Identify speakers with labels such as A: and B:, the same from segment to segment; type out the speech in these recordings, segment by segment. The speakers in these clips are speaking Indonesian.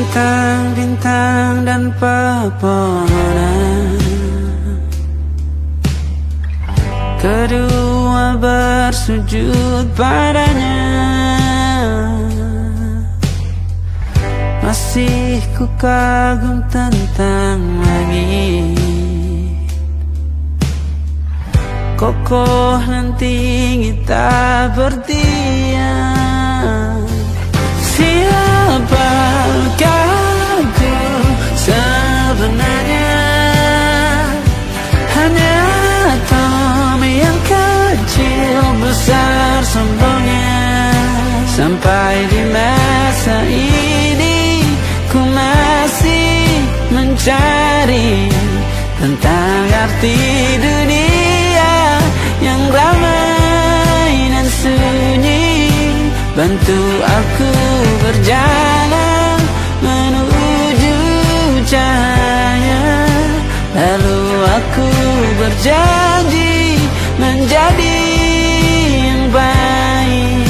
A: bintang-bintang dan pepohonan, kedua bersujud padanya. Masih ku kagum tentang langit, kokoh dan tinggi tak berdiam. Siapakah ku sebenarnya? Hanya atom yang kecil besar sombongnya. Sampai di masa ini ku masih mencari tentang arti dunia yang ramai dan sunyi. Bantu aku berjalan menuju cahaya, lalu aku berjanji menjadi yang baik.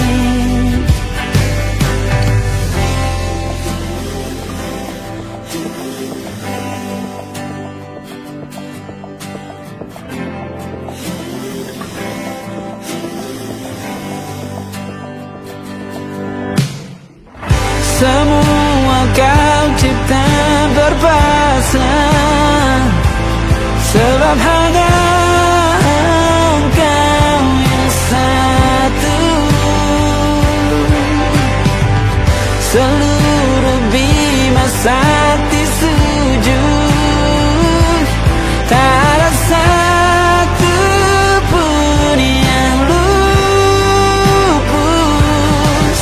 A: Semua kau cipta berpasang, sebab hanya engkau yang satu. Seluruh bima sakti sujud, tak ada satu pun yang luput.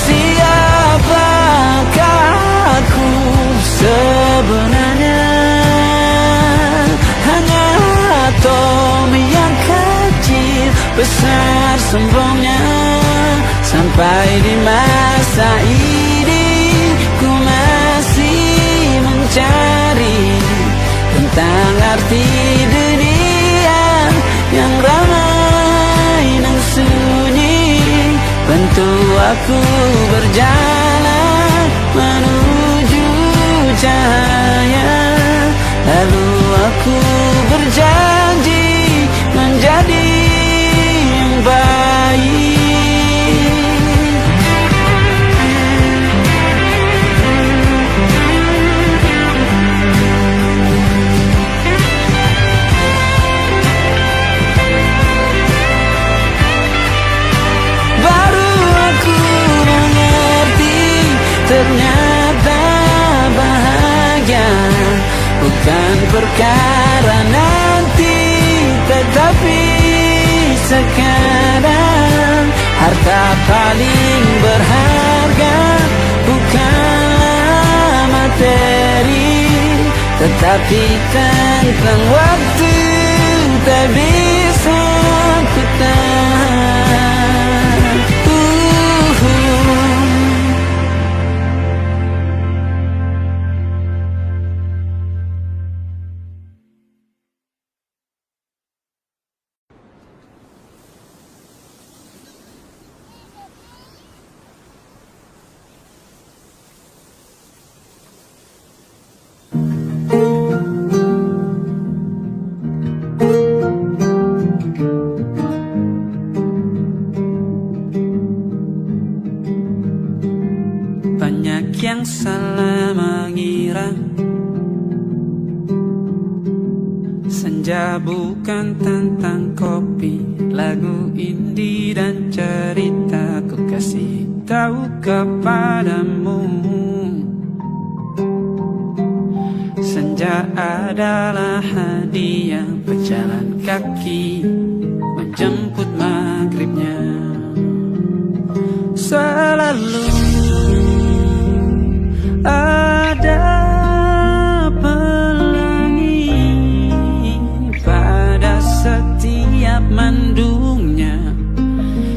A: Siapakah aku sebenarnya? Hanya atom yang kecil besar sombongnya. Sampai di masa ini ku masih mencari tentang arti dunia yang ramai dan sunyi. Bantu aku berjalan menuju cahaya, lalu aku berjanji menjadi yang baik. Baru aku mengerti, ternyata bahagia bukan perkara nanti, tetapi sekarang. Harta paling berharga bukanlah materi, tetapi tentang waktu tak bisa ku tahan. Banyak yang salah mengira senja bukan tentang kopi, lagu indie dan cerita. Ku kasih tahu kepadamu, senja adalah hadiah pejalan kaki menjemput maghribnya. Selalu ada pelangi pada setiap mendungnya.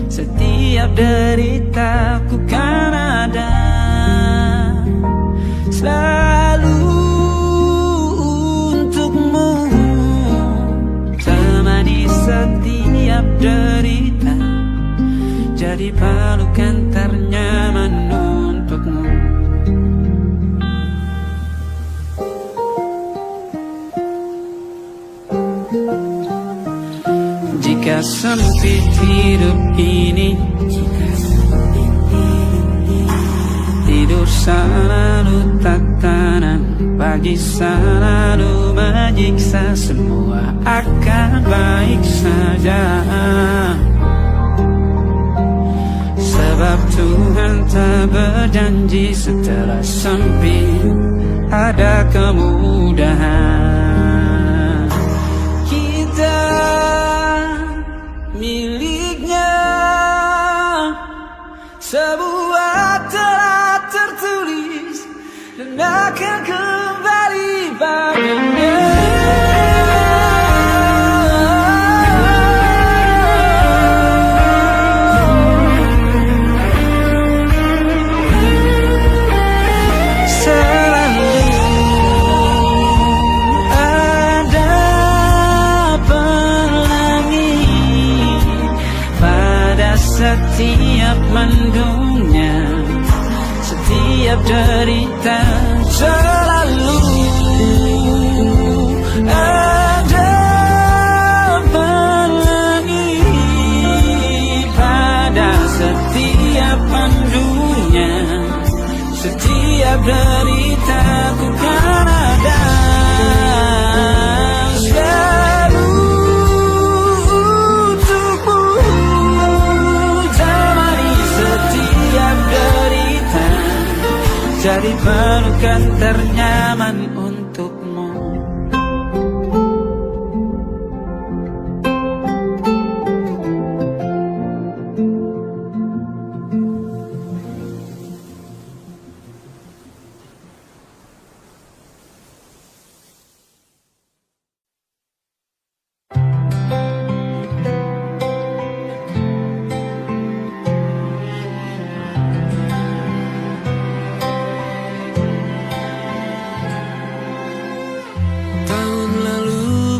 A: Setiap deritaku kan ada selalu untukmu, temani setiap derita, jadi pelukan ternyaman untukmu. sempit hidup ini. Tidur selalu tatanan, pagi selalu menyiksa, semua akan baik saja. Sebab Tuhan tak berjanji setelah sempit ada kemudahan. Kita miliknya, sebuah telah tertulis dan akan kembali padanya. Setiap mendungnya, setiap derita, selalu ada pelangi. Pada setiap mendungnya, setiap derita, ku kan ada. Jadi pelukan ternyaman untukmu.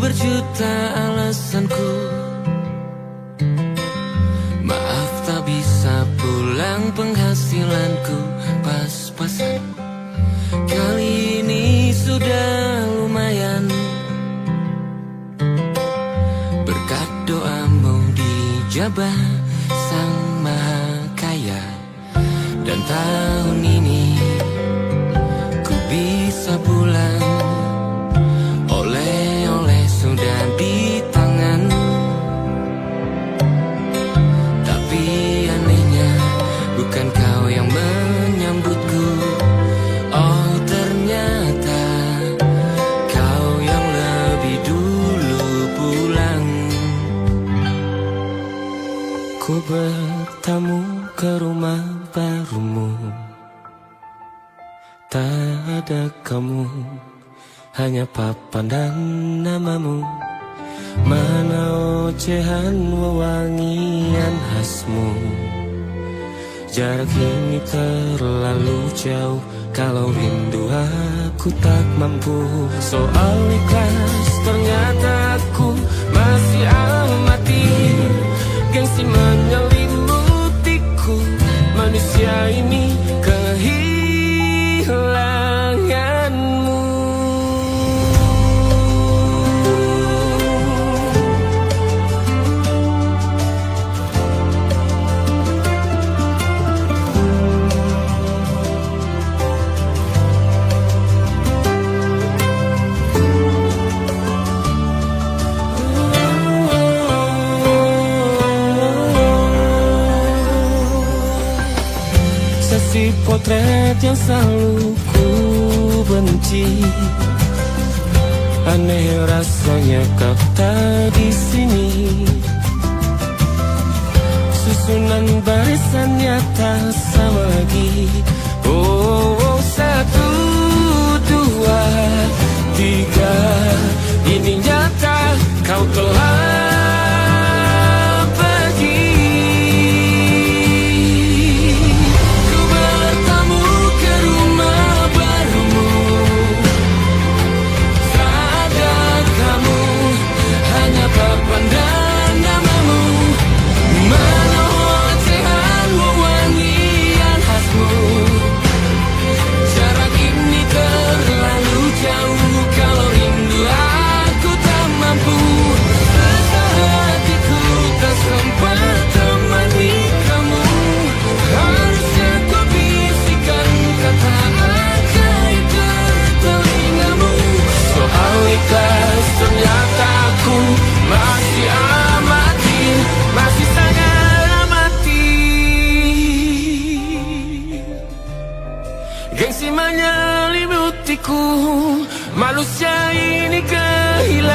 A: Berjuta alasanku, maaf tak bisa pulang, penghasilanku pas-pasan. Kali ini sudah lumayan, berkat doamu dijabah Sang Maha Kaya. Dan tahun ini ku bisa pulang, oleh-oleh sudah di tangan. Tapi anehnya bukan kau yang menyambutku. Oh ternyata kau yang lebih dulu pulang. Ku bertamu ke rumah barumu, tak ada kamu, hanya papan dan namamu. Mana ocehan wewangian khasmu. Jarak ini terlalu jauh, kalau rindu aku tak mampu. Soal ikhlas ternyata aku masih amati. Gengsi menyelimutiku, manusia ini kehilanganmu. Si potret yang selalu ku benci, aneh rasanya kau tak di sini. Susunan barisannya tak sama lagi. Oh, oh, 1, 2, 3, ini nyata kau telah Gengsi menyelimutiku, manusia ini kehilanganmu.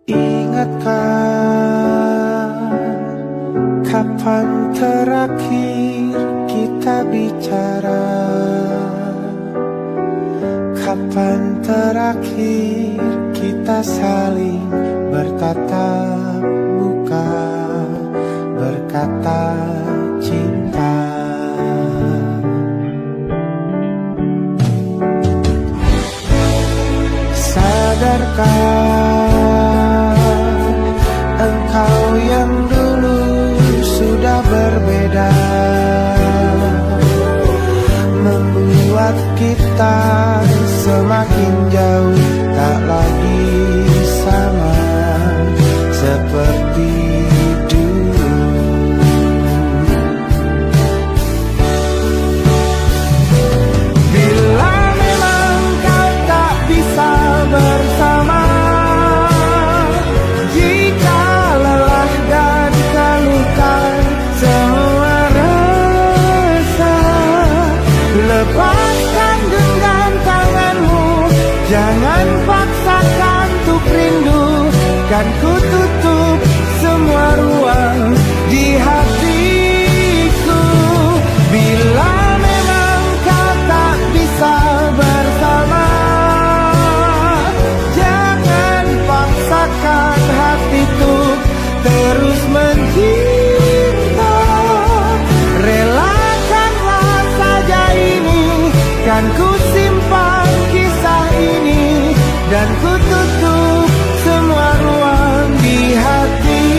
B: Ingatkah kapan terakhir kita bicara? Kapan terakhir kita saling bertatap muka, berkata cinta? Sadarkah engkau yang dulu sudah berbeda, membuat kita semakin jauh, tak lagi sama seperti dulu. Bila memang kau tak bisa bersama, jika lelah dan keluhkan semua rasa, lepaskan genggam tanganmu, jangan paksakan untuk rindu. Kan ku tutup semua ruang di hatiku. Bila memang kau tak bisa bersama, jangan paksakan hati untuk terus mencinta. Relakanlah saja ini, kan ku simpan kisah ini, dan ku tutup semua ruang di hatiku.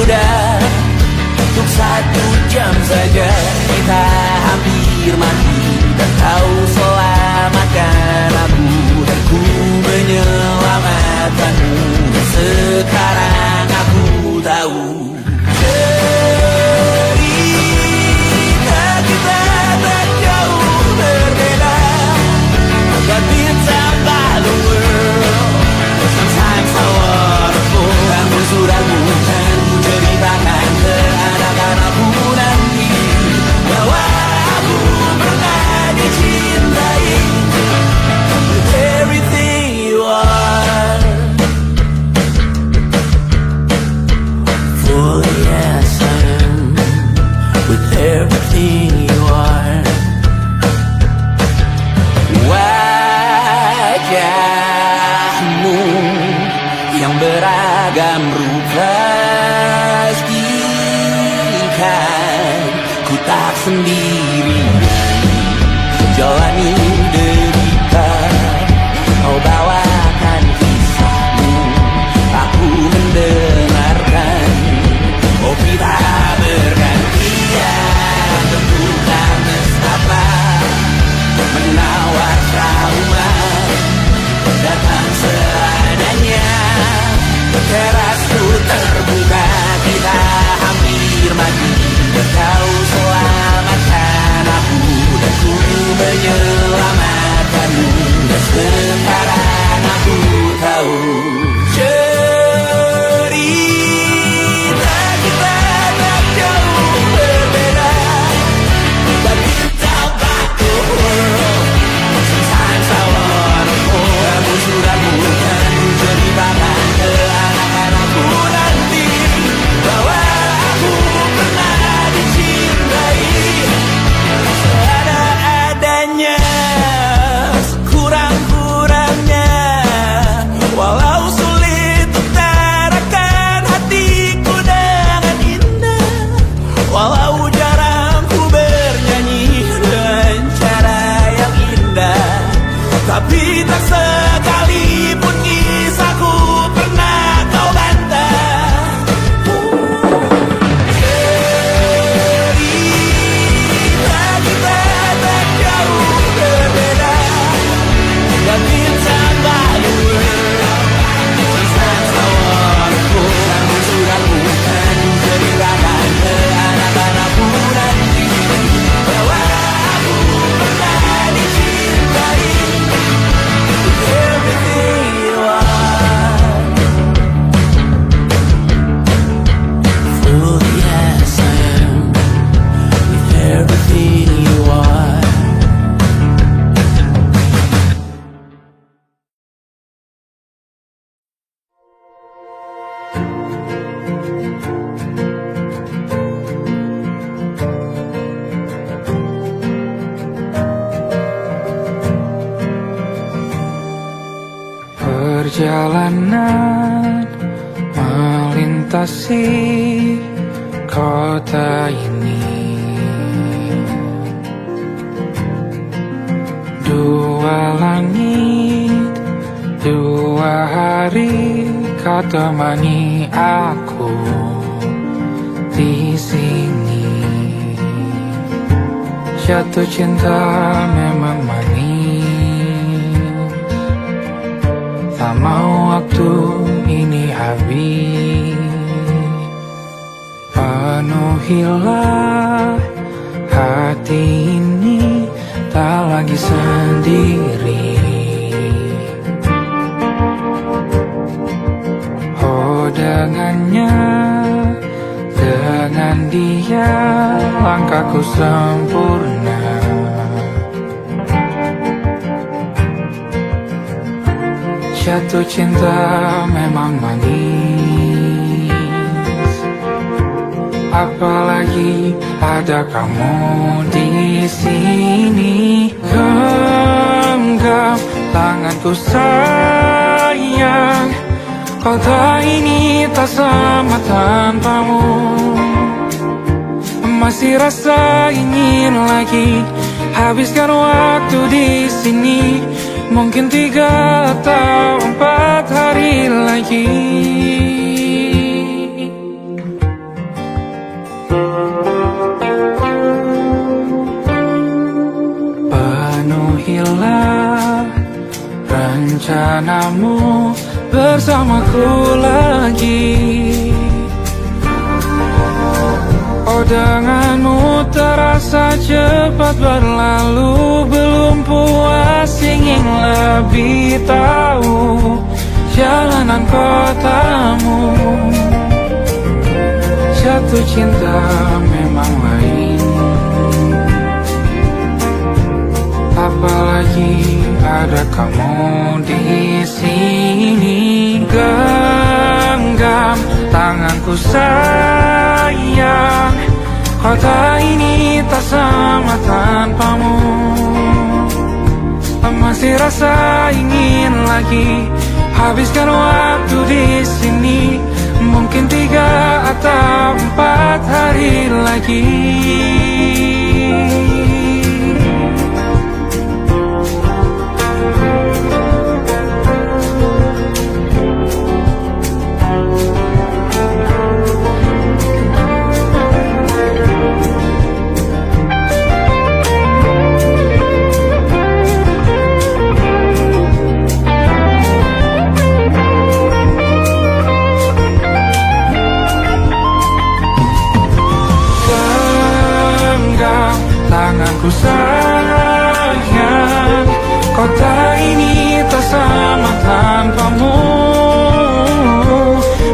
A: mudah. Untuk 1 jam saja kita hampir mati, dan kau selamatkan aku, dan ku menyelamatkanmu. Dan sekarang aku tahu cerita kita tak jauh berbeda. But it's about the world. Sometimes I wanna fall. Kamu suratmu dan ku ceritakan ke anak-anakku nanti bahwa aku pernah dicintai with everything you are. For yes I am with everything you are. Wajahmu yang beragam rupa pastikan ku tak sendiri jalani derita. Kau bawakan kisahmu, aku mendengarkan. Oh kita bergantian, tentu tak nestapa menawar trauma datang seadanya. Terasku terbuka, kita hampir mati, dan kau selamatkan aku, dan ku menyelamatkanmu. Dan sekarang aku tahu cerita kita tak jauh berbeda. But it's about the world. Sometimes I wanna fall. Kamu suratmu dan ku ceritakan ke anak-anakku nanti bahwa aku pernah dicintai seadanya, sekurang-kurangnya. Walau sulit utarakan hatiku dengan indah, walau jarang ku bernyanyi dengan cara yang indah, tapi tak sekalipun kisahku pernah kau bantah. Cerita kita tak jauh berbeda, dan kita baru sometimes I wanna fall. Kamu suratmu dan ku ceritakan ke anak-anakku nanti bahwa aku pernah dicintai with everything you are. Fully yes I am with everything you are.
C: Perjalanan melintasi kota ini, 2 langit, 2 hari kau temani aku di sini. Jatuh cinta memang manis, tak mau waktu ini habis. Penuhilah hati ini, tak lagi sendiri. Oh dengannya, dengan dia langkahku sempurna. Jatuh cinta memang manis, apalagi ada kamu di sini. Genggam tanganku sayang, kota ini tak sama tanpamu. Masih rasa ingin lagi habiskan waktu di sini. Mungkin 3 atau 4 hari lagi. saat berlalu belum puas, ingin lebih tahu jalanan kotamu. Jatuh cinta memang lain, apalagi ada kamu di sini. Genggam tanganku sayang, kota ini tak sama tanpamu. Masih rasa ingin lagi habiskan waktu di sini. Mungkin 3 atau 4 hari lagi. Tanganku sayang, kota ini tak sama tanpamu.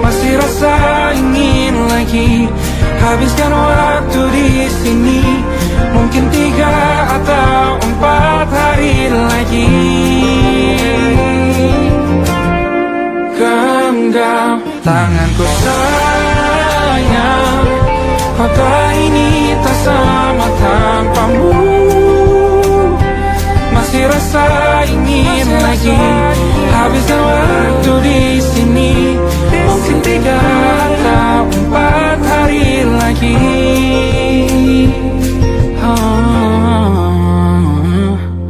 C: Masih rasa ingin lagi habiskan waktu di sini. Mungkin 3 atau 4 hari lagi. Genggam tanganku sayang, kota ini tak sama tanpamu. Masih rasa ingin lagi habiskan waktu di sini. Mungkin 3 atau 4 hari lagi.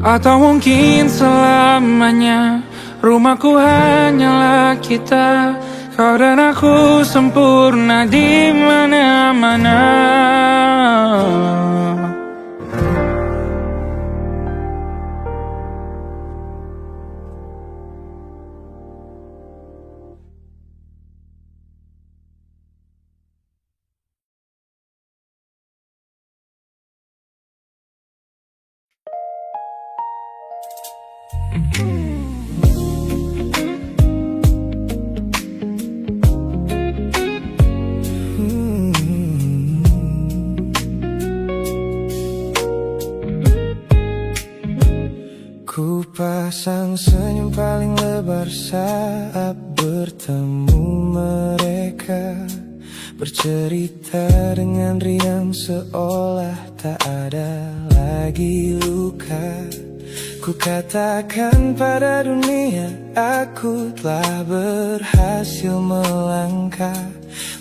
C: Atau mungkin selamanya. Rumahku hanyalah kita, kau dan aku sempurna di mana-mana.
B: Ku pasang senyum paling lebar saat bertemu mereka, bercerita dengan riang seolah tak ada lagi luka. Ku katakan pada dunia aku telah berhasil melangkah,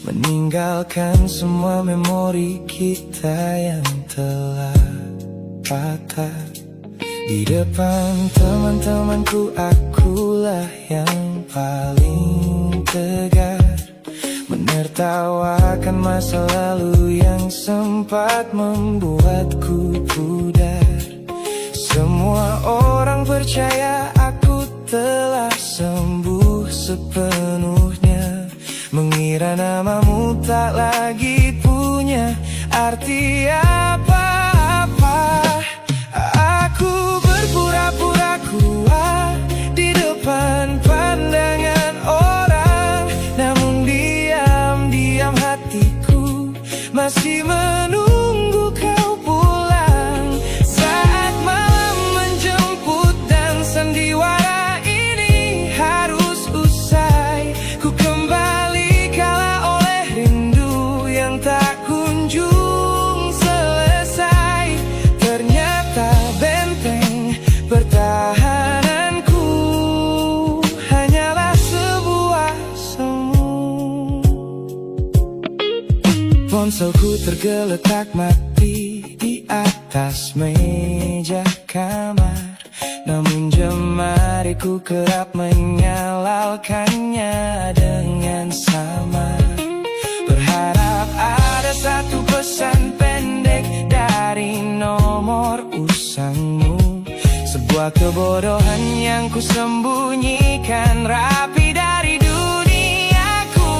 B: meninggalkan semua memori kita yang telah patah. Di depan teman-temanku akulah yang paling tegar, menertawakan masa lalu yang sempat membuatku pudar. Semua orang percaya aku telah sembuh sepenuhnya, mengira namamu tak lagi punya arti apa-apa. Aku berpura-pura kuat di depan pandangan orang, namun diam-diam hatiku masih menunggu kau pulang. Saat malam menjemput dan sandiwara ini harus usai, ku kembali kalah oleh rindu yang tak kunjung selesai. Ternyata benteng pertahananku hanyalah sebuah semu. Ponselku tergeletak mati di atas meja kamar, namun jemariku kerap menyalakannya dengan samar. Berharap ada satu pesan pendek dari nomor usangmu, sebuah kebodohan yang ku sembunyikan rapi dari duniaku.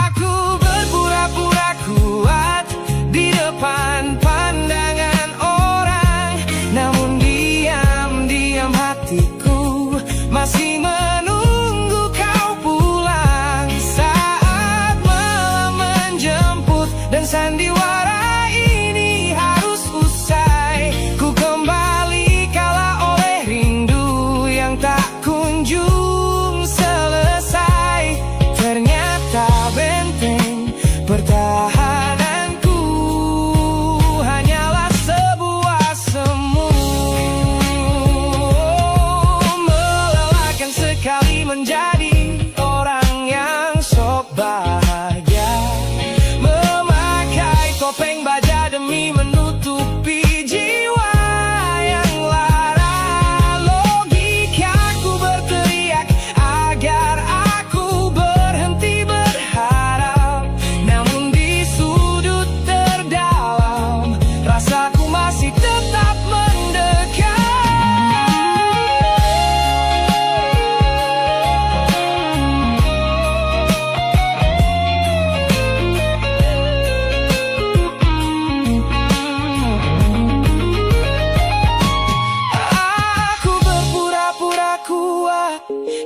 B: Aku berpura-pura kuat di depan pandangan
C: sandiwara ini harus usai. Ku kembali kala oleh rindu yang tak kunjung selesai. Ternyata benteng pertahananku hanyalah sebuah semu. Melelahkan sekali menjadi orang yang sok bahagia, memakai topeng baja demi menutupi jiwa yang lara. Logikaku berteriak agar aku berhenti berharap, namun di sudut terdalam rasaku masih tetap mendekat. Aku berpura-pura kuat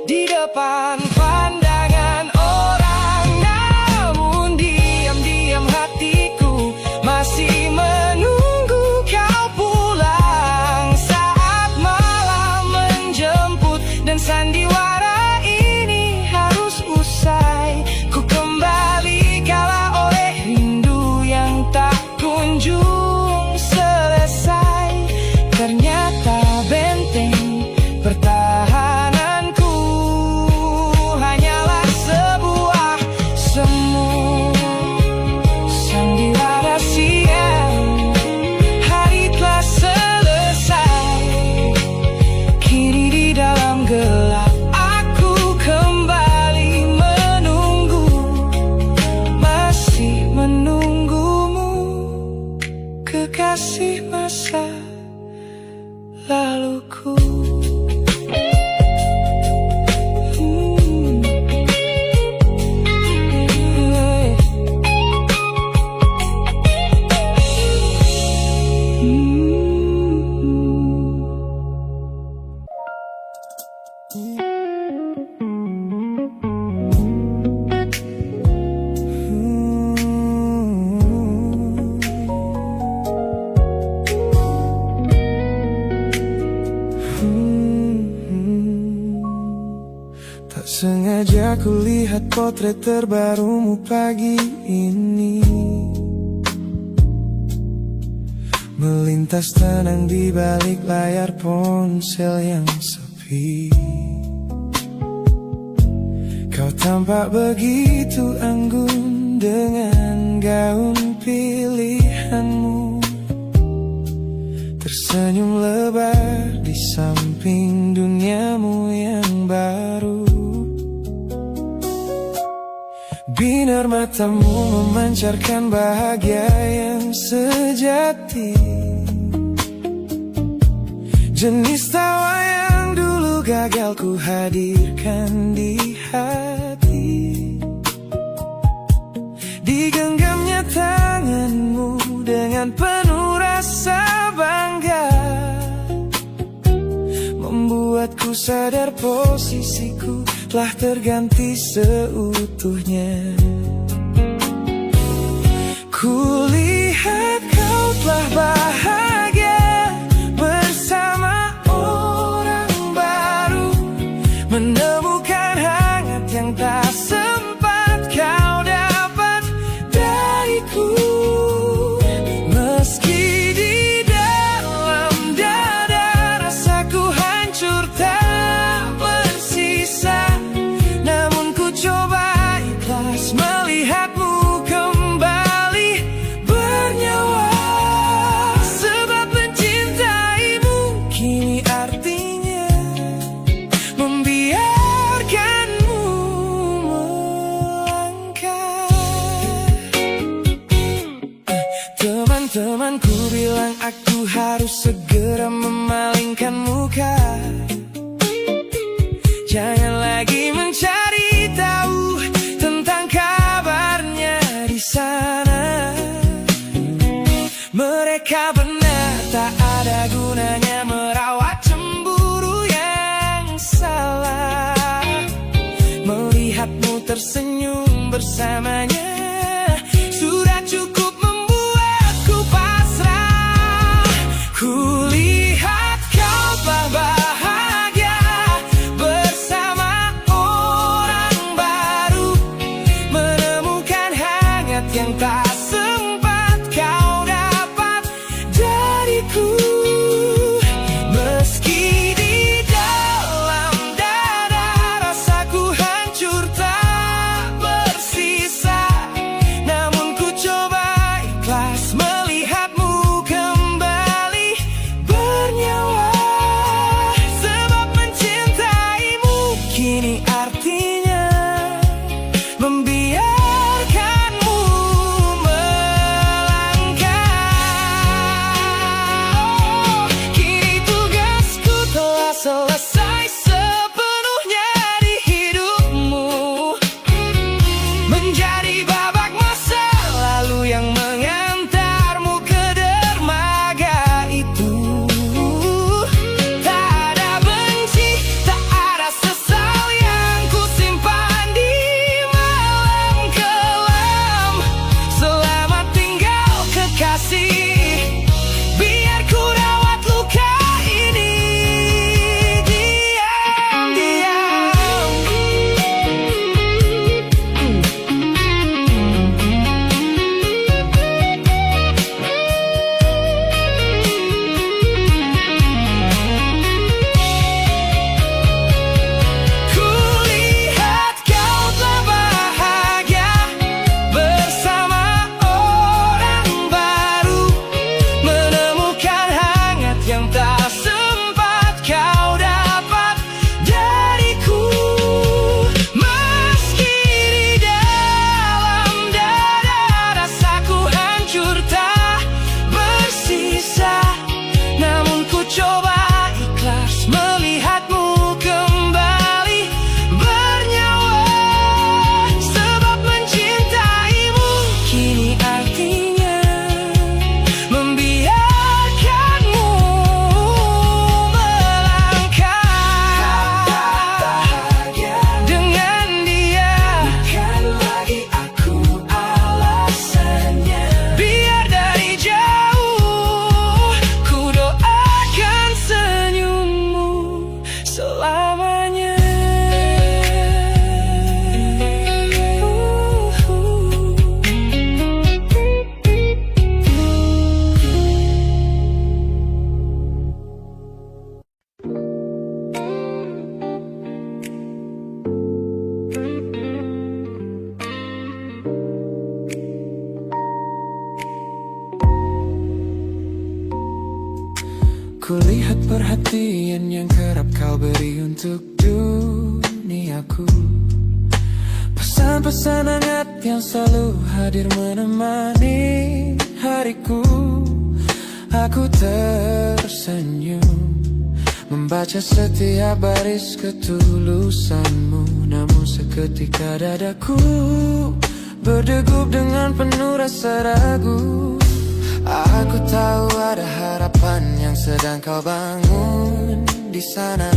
C: di depan pandangan orang, namun diam-diam hatiku masih menunggu kau pulang saat malam menjemput. Dan sandiwara ini harus usai. Ku kembali kala oleh rindu yang tak kunjung selesai. Ternyata benteng pertahananku hanyalah sebuah semu. Sandiwara siang, hari telah selesai. Kini di dalam gelap aku kembali menunggu, masih menunggumu, kekasih masa laluku.
B: Tak sengaja kulihat potret terbarumu pagi ini, melintas tenang di balik layar ponsel yang sepi. Kau tampak begitu anggun dengan gaun pilihanmu, tersenyum lebar di samping duniamu yang baru. Binar matamu memancarkan bahagia yang sejati, jenis tawa yang dulu gagal ku hadirkan di hati. Digenggamnya tanganmu dengan penuh rasa bangga, membuatku sadar posisiku telah terganti seutuhnya. Kulihat kau telah bahagia bersama orang baru, menemukan hangat yang tak sempat kau dapat dariku. Meski di dalam dada rasaku hancur tak bersisa, namun ku coba ikhlas melihatmu kembali bernyawa. Sebab mencintaimu kini artinya membiarkanmu melangkah. Teman-temanku bilang aku harus segera memalingkan muka, jangan lagi mencari tahu tentang kabarnya di sana. Mereka benar, tak ada gunanya merawat cemburu yang salah. Melihatmu tersenyum bersamanya sudah cukup
C: yang tak sempat kau dapat dariku. Meski di dalam dada rasaku hancur tak bersisa, namun ku coba ikhlas melihatmu kembali bernyawa. Sebab mencintaimu kini artinya membiarkanmu melangkah. Kini tugasku telah selesai sepenuhnya di hidupmu, menjadi babak masa lalu yang mengantarmu ke dermaga itu. Tak ada benci, tak ada sesal yang ku simpan di malam kelam. Selamat tinggal kekasih, biar ku rawat luka ini diam-diam. Kulihat kau telah bahagia bersama orang baru, menemukan hangat yang tak sempat kau dapat dariku. Meski di dalam dada rasaku hancur tak bersisa, namun ku coba ikhlas melihatmu kembali bernyawa. Sebab mencintaimu kini artinya membiarkanmu melangkah dengan dia. Bukan lagi aku alasannya, biar dari jauh ku doakan senyummu selamanya.
B: Kulihat perhatian yang kerap kau beri untuk duniaku, pesan-pesan hangat yang selalu hadir menemani hariku. Aku tersenyum membaca setiap baris ketulusanmu, namun seketika dadaku berdegup dengan penuh rasa ragu. Aku tahu ada harapan yang sedang kau bangun di sana.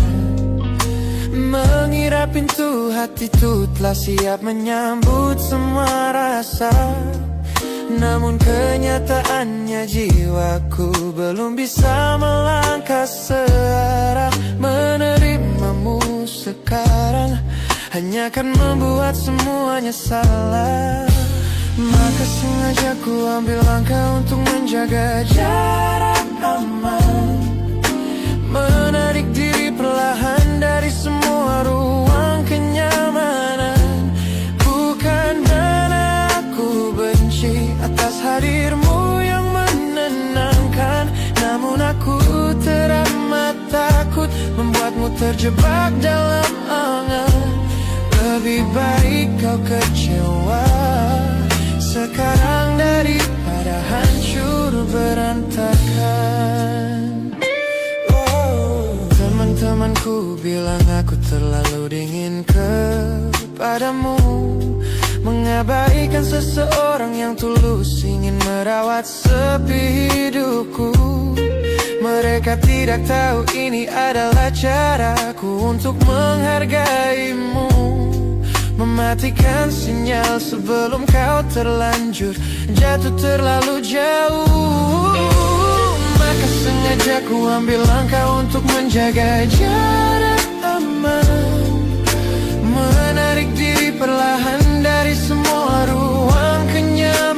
B: Mengira pintu hati itu telah siap menyambut semua rasa, namun kenyataannya jiwaku belum bisa melangkah searah. Menerimamu sekarang hanya akan membuat semuanya salah. Maka sengaja ku ambil langkah untuk menjaga jarak aman, menarik diri perlahan dari semua ruang kenyamanan. Bukan karena aku benci atas hadirmu yang menenangkan, namun aku teramat takut membuatmu terjebak dalam angan. Lebih baik kau kecewa sekarang daripada hancur berantakan. Teman-temanku bilang aku terlalu dingin kepadamu, mengabaikan seseorang yang tulus ingin merawat sepi hidupku. Mereka tidak tahu ini adalah caraku untuk menghargaimu, mematikan sinyal sebelum kau terlanjur jatuh terlalu jauh. Maka sengaja ku ambil langkah untuk menjaga jarak aman, menarik diri perlahan dari semua ruang kenyamanan.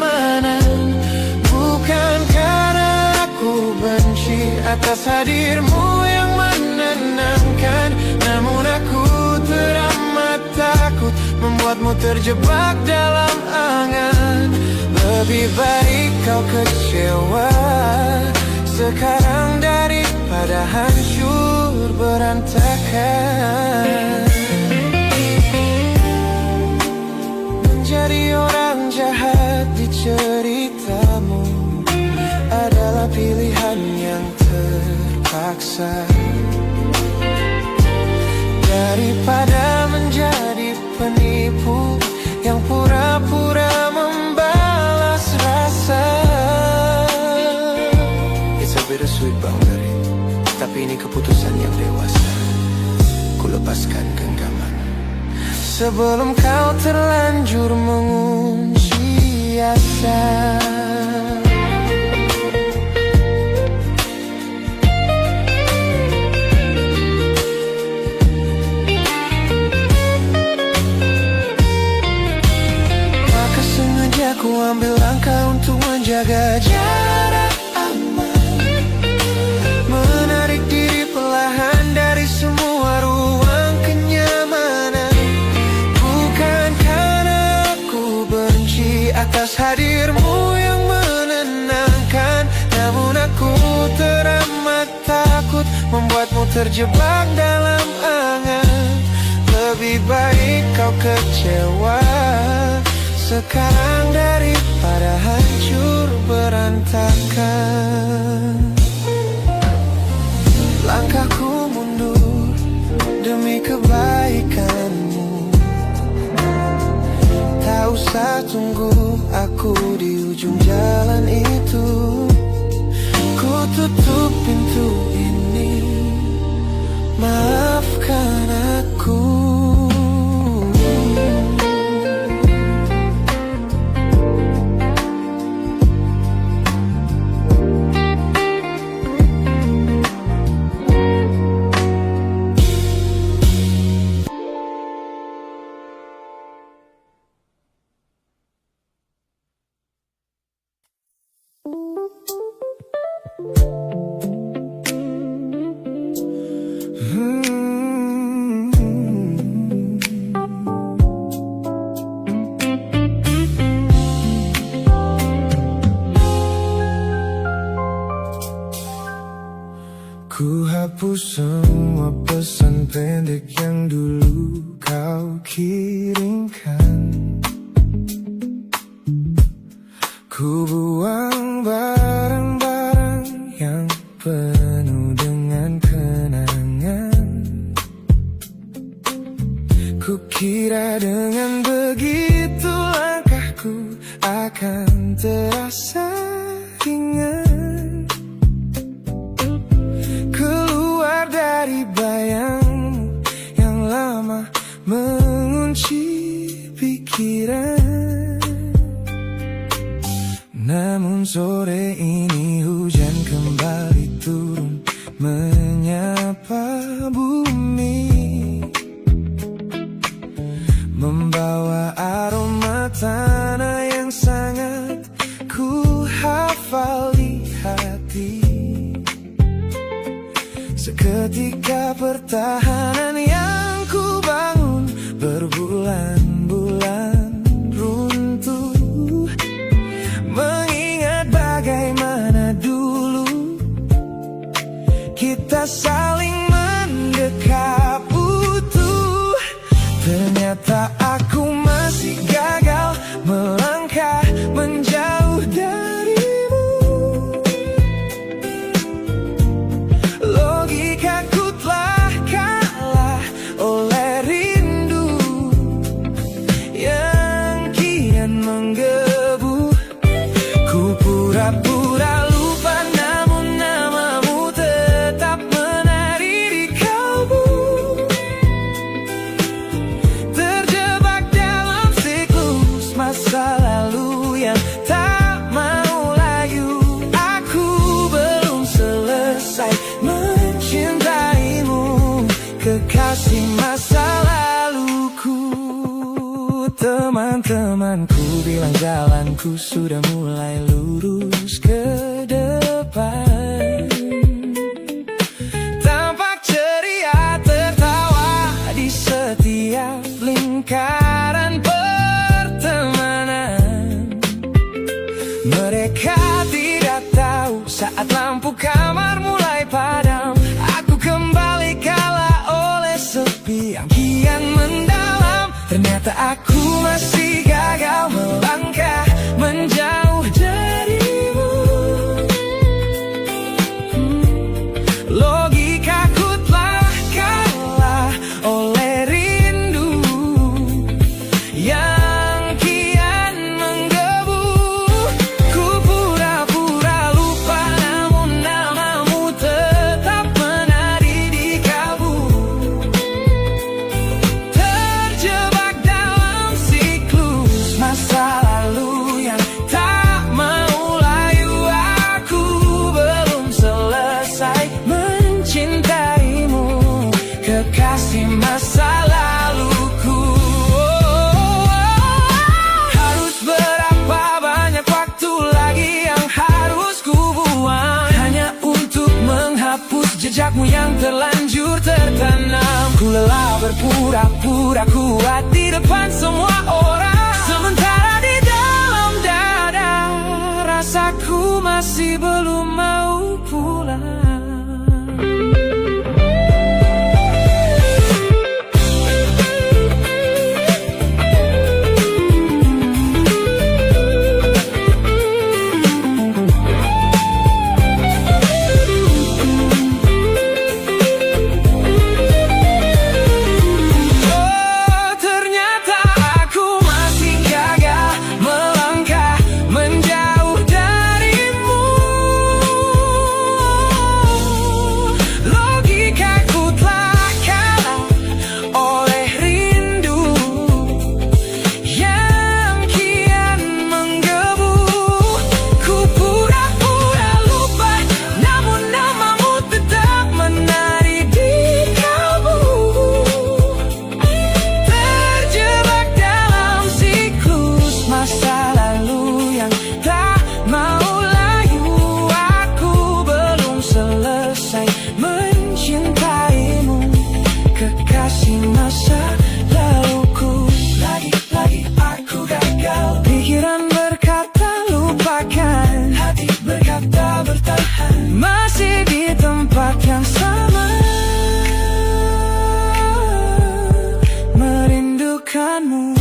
D: hadirmu yang menenangkan. Namun aku teramat takut membuatmu terjebak dalam angan. Lebih baik kau kecewa sekarang daripada hancur berantakan. Menjadi orang jahat di ceritamu adalah pilihan yang terpaksa, daripada menjadi penipu yang pura-pura membalas rasa. It's a bittersweet boundary, tapi ini keputusan yang dewasa. Ku lepaskan genggaman sebelum kau terlanjur mengunci asa. Maka sengaja ku ambil langkah untuk menjaga jarak aman, menarik diri perlahan dari semua ruang kenyamanan. Bukan karena aku benci atas hadirmu yang menenangkan, namun aku teramat takut membuatmu terjebak dalam angan. Lebih baik kau kecewa sekarang daripada hancur berantakan. Langkahku mundur demi kebaikanmu. Tak usah tunggu aku di ujung jalan itu. Ku tutup pintu ini, maafkan aku.
B: Ku hapus semua pesan pendek yang dulu kau kirimkan. Ku buang barang-barang yang penuh dengan kenangan. Ku kira dengan begitu langkahku akan terasa ringan, keluar dari bayangmu yang lama mengunci pikiran. Namun sore ini hujan kembali turun menyapa bumi, membawa aroma tanah yang sangat ku hafal di hati. Seketika pertahanan yang ku bangun berbulan-bulan runtuh, mengingat bagaimana dulu kita saling mendekap utuh. Ternyata aku masih gagal melangkah menjauh darimu. Logikaku telah kalah oleh rindu yang kian menggebu. Ku pura-pura lupa, namun namamu tetap menari di kalbu. Terjebak dalam siklus masa lalu yang tak mau layu. Aku belum selesai mencintaimu, kekasih masa laluku. Teman-temanku bilang jalanku sudah mulai lurus ke depan.
C: Ku lelah berpura-pura kuat di depan semua orang, sementara di dalam dada rasaku masih belum mau pulang. Masih di tempat yang sama, merindukanmu.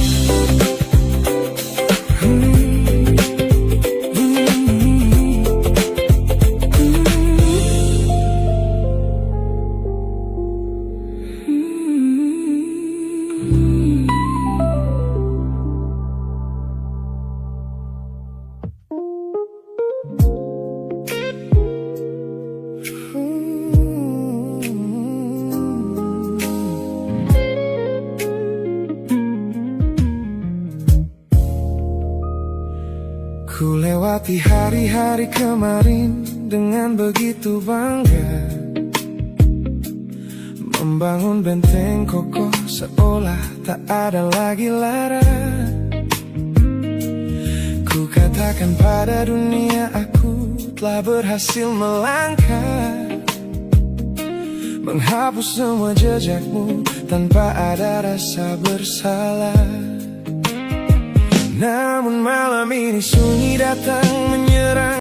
D: Ku lewati hari-hari kemarin dengan begitu bangga, membangun benteng kokoh seolah tak ada lagi lara. Ku katakan pada dunia aku telah berhasil melangkah, menghapus semua jejakmu tanpa ada rasa bersalah. Namun malam ini sunyi datang